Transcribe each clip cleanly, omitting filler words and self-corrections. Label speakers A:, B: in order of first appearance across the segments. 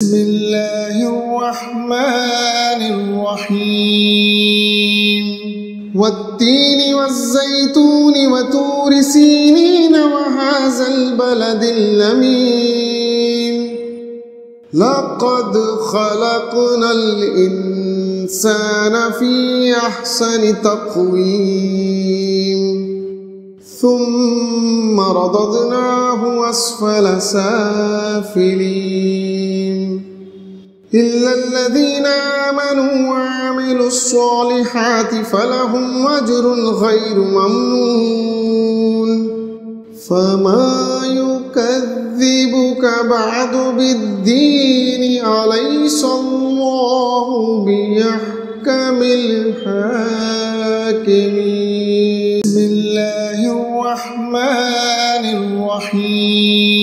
A: بسم الله الرحمن الرحيم والتين والزيتون وطور سينين وهذا البلد الأمين لقد خلقنا الإنسان في أحسن تقويم ثم رددناه أسفل سافلين إلا الذين آمنوا وعملوا الصالحات فلهم أجر غير ممنون فما يكذبك بعد بالدين أليس الله بأحكم الحاكمين بسم الله الرحمن الرحيم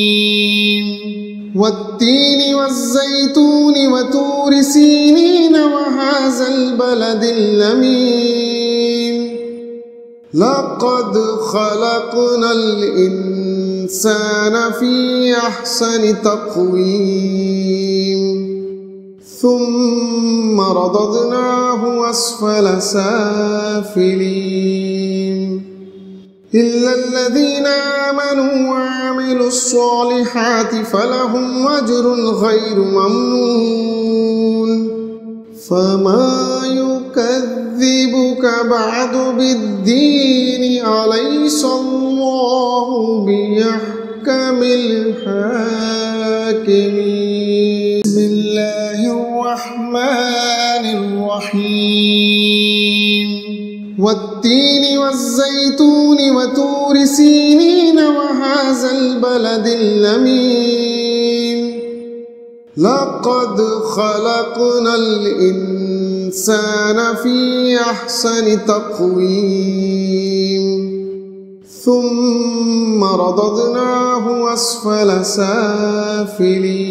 A: والتين والزيتون وطور سينين وهذا البلد الأمين لقد خلقنا الإنسان في أحسن تقويم ثم رددناه أسفل سافلين إلا الذين آمنوا وعملوا الصالحات فلهم أجر غير ممنون فما يكذبك بعد بالدين أليس الله بأحكم الحاكمين بسم الله الرحمن الرحيم والتين والزيتون وطور سينين وهذا البلد الأمين لقد خلقنا الإنسان في أحسن تقويم ثم رددناه أسفل سافلين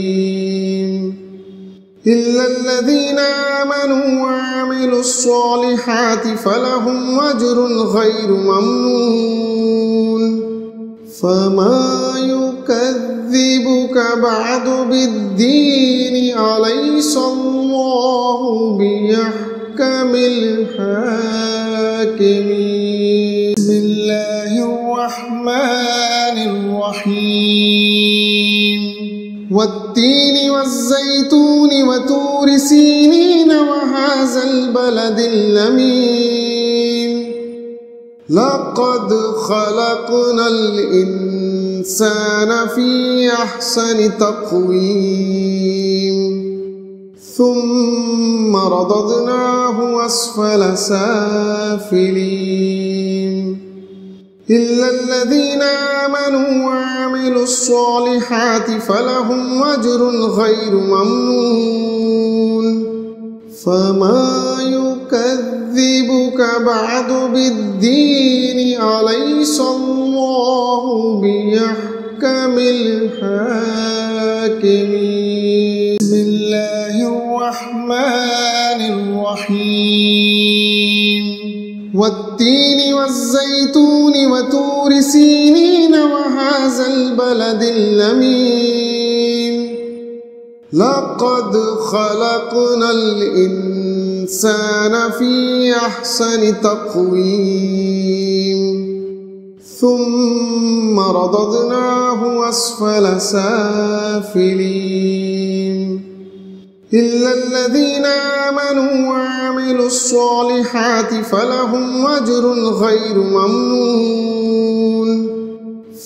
A: إلا الذين آمنوا وعملوا الصالحات فلهم أجر غير ممنون فما يكذبك بعد بالدين أليس الله بأحكم الحاكمين بسم الله الرحمن الرحيم والتين والزيتون وطور سينين وهذا البلد الأمين لقد خلقنا الإنسان في أحسن تقويم ثم رددناه أسفل سافلين إلا الذين آمنوا وعملوا الصالحات فلهم أجر غير ممنون فما يكذبك بعد بالدين أليس الله بأحكم الحاكمين بسم الله الرحمن الرحيم والتين والزيتون وطور سينين وهذا البلد الأمين لقد خلقنا الإنسان في أحسن تقويم ثم رددناه أسفل سافلين إلا الذين آمنوا وعملوا الصالحات فلهم أجر غير ممنون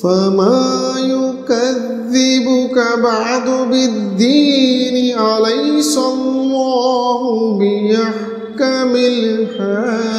A: فما يكذبك بعد بالدين أليس الله بأحكم الحاكمين